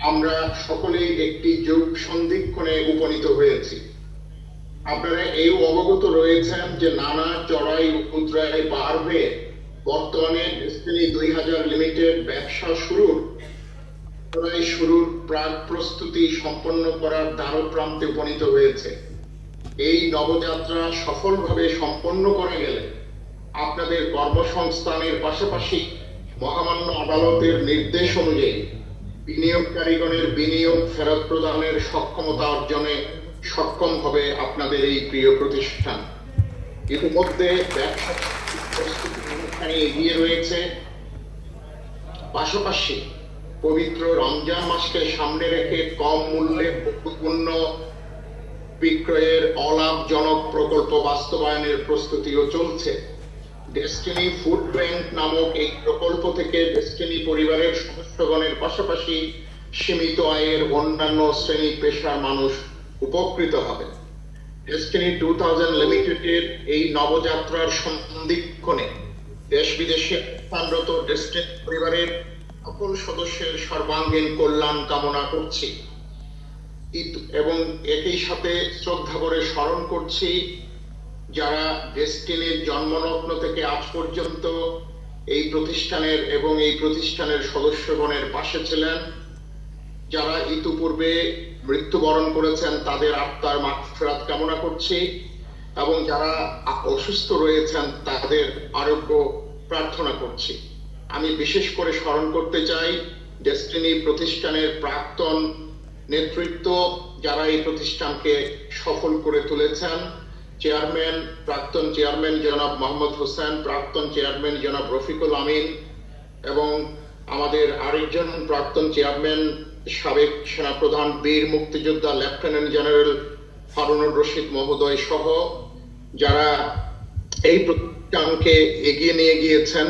আমরা সকলেই একটি যুগ সন্ধিক্ষণে উপনীত হয়েছি। আপনারা এই অবগত রয়েছেন যে নানা চড়াই উতরাই পার হয়ে বর্তমানে ডেস্টিনি 2000 লিমিটেড ব্যবসা শুরুর প্রাক প্রস্তুতি সম্পন্ন করার দ্বারপ্রান্তে উপনীত হয়েছে। এই নবযাত্রা সফলভাবে সম্পন্ন করা গেলে আপনাদের কর্মসংস্থানের পাশাপাশি মহামান্য আদালতের নির্দেশ অনুযায়ী বিনিয়োগকারীগণের বিনিয়োগ ফেরত প্রদানের সক্ষমতা অর্জনে সক্ষম হবে আপনাদের এই প্রিয় প্রতিষ্ঠান। ইতিমধ্যে ব্যবসা প্রস্তুতি অনুষ্ঠানে এগিয়ে রয়েছে। পাশাপাশি পবিত্র রমজান মাসকে সামনে রেখে কম মূল্যে পণ্য বিক্রয়ের অলাভজনক প্রকল্প বাস্তবায়নের প্রস্তুতিও চলছে। ডেস্টিনি ফুড ব্যাংক নামক এই প্রকল্প থেকে ডেস্টিনি পরিবারের সদস্যগণের পাশাপাশি সীমিত আয়ের অন্যান্য শ্রেণী পেশার মানুষ উপকৃত হবে। ডেস্টিনি 2000 লিমিটেডের এই নবযাত্রার সন্ধিক্ষণে দেশ বিদেশে অবস্থানরত ডেস্টিনি পরিবারের সকল সদস্যের সর্বাঙ্গীন কল্যাণ কামনা করছি এবং একই সাথে শ্রদ্ধা করে স্মরণ করছি যারা ডেস্টিনির জন্মলগ্ন থেকে আজ পর্যন্ত এই প্রতিষ্ঠানের এবং এই প্রতিষ্ঠানের সদস্যগণের পাশে ছিলেন, যারা ইতিপূর্বে মৃত্যুবরণ করেছেন তাদের আত্মার মাগফিরাত কামনা করছি এবং যারা অসুস্থ রয়েছেন তাদের আরোগ্য প্রার্থনা করছি। আমি বিশেষ করে স্মরণ করতে চাই ডেস্টিনি প্রতিষ্ঠানের প্রাক্তন নেতৃত্ব, যারা এই প্রতিষ্ঠানকে সফল করে তুলেছেন। প্রাক্তন চেয়ারম্যান জনাব মোহাম্মদ হোসেন, প্রাক্তন চেয়ারম্যান জনাব রফিকুল আমিন এবং আমাদের আরেকজন প্রাক্তন চেয়ারম্যান সাবেক সেনাপ্রধান বীর মুক্তিযোদ্ধা লেফটেন্যান্ট জেনারেল হারুনুর রশিদ মহোদয় সহ যারা এই প্রতিষ্ঠানকে এগিয়ে নিয়ে গিয়েছেন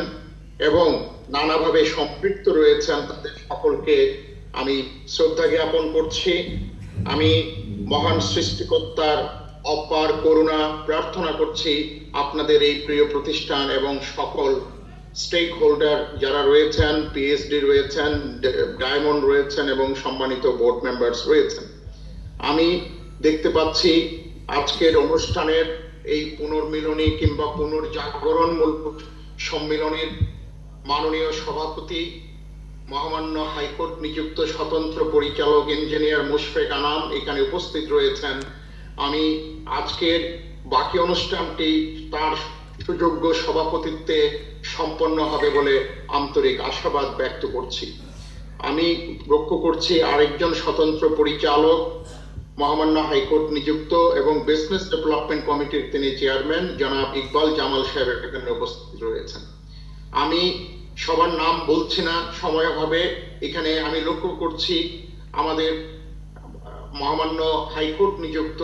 এবং নানাভাবে সম্পৃক্ত রয়েছেন, তাদের সকলকে আমি শ্রদ্ধা জ্ঞাপন করছি। আমি মহান সৃষ্টিকর্তার অপার করুণা প্রার্থনা করছি আপনাদের এই প্রিয় প্রতিষ্ঠান এবং সকল স্টেক হোল্ডার যারা রয়েছেন, পিএইচডি রয়েছেন, ডায়মন্ড রয়েছেন এবং সম্মানিত বোর্ড মেম্বার্স রয়েছেন। আমি দেখতে পাচ্ছি আজকের অনুষ্ঠানের এই পুনর্মিলনী কিংবা পুনর্জাগরণমূলক সম্মিলনের মাননীয় সভাপতি মহামান্য হাইকোর্ট নিযুক্ত স্বতন্ত্র পরিচালক ইঞ্জিনিয়ার মুশফেক আনাম এখানে উপস্থিত রয়েছেন। আমি আজকের বাকি অনুষ্ঠানটি তার সুযোগ্য সভাপতিত্বে সম্পন্ন হবে বলে আন্তরিক আশাবাদ ব্যক্ত করছি। আমি লক্ষ্য করছি আরেকজন স্বতন্ত্র পরিচালক মহামান্য হাইকোর্ট নিযুক্ত এবং বিজনেস ডেভেলপমেন্ট কমিটির তিনি চেয়ারম্যান জনাব ইকবাল জামাল সাহেব এখানে উপস্থিত রয়েছেন। আমি সবার নাম বলছি না সময়াভাবে। এখানে আমি লক্ষ্য করছি আমাদের মহামান্য হাইকোর্ট নিযুক্ত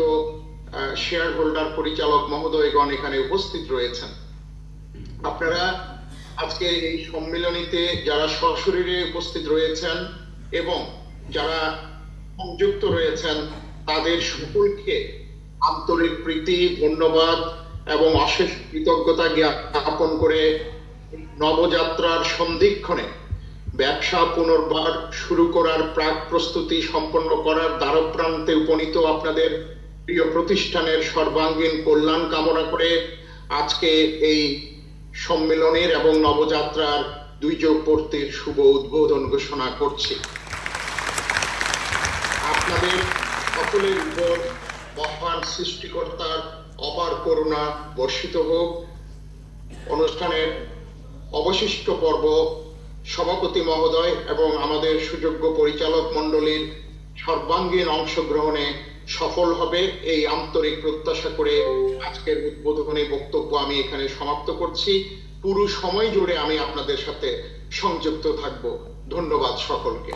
শেয়ার হোল্ডার পরিচালক মহোদয়গণ এখানে উপস্থিত রয়েছেন। আপনারা আজকের এই সম্মিলনীতে যারা সশরীরে উপস্থিত রয়েছেন এবং যারা সংযুক্ত রয়েছেন তাদের সকলকে আন্তরিক প্রীতি, ধন্যবাদ এবং অশেষ কৃতজ্ঞতা জ্ঞাপন করে নবযাত্রার সন্ধিক্ষণে ব্যবসা পুনর্বার শুরু করার প্রাক প্রস্তুতি সম্পন্ন করার দ্বারপ্রান্তে উপনীত আপনাদের প্রিয় প্রতিষ্ঠানের সর্বাঙ্গীন কল্যাণ কামনা করে আজকে এই সম্মেলনের এবং নবযাত্রার দুর্যোগ পূর্তির শুভ উদ্বোধন ঘোষণা করছি। আপনাদের সকলের উপর মহান সৃষ্টিকর্তার অপার করুণা বর্ষিত হোক। অনুষ্ঠানের অবশিষ্ট পর্ব সভাপতি মহোদয় এবং আমাদের সুযোগ্য পরিচালক মণ্ডলীর সর্বাঙ্গীন অংশগ্রহণে সফল হবে এই আন্তরিক প্রত্যাশা করে আজকের উদ্বোধনী বক্তব্য আমি এখানে সমাপ্ত করছি। পুরো সময় জুড়ে আমি আপনাদের সাথে সংযুক্ত থাকব। ধন্যবাদ সকলকে।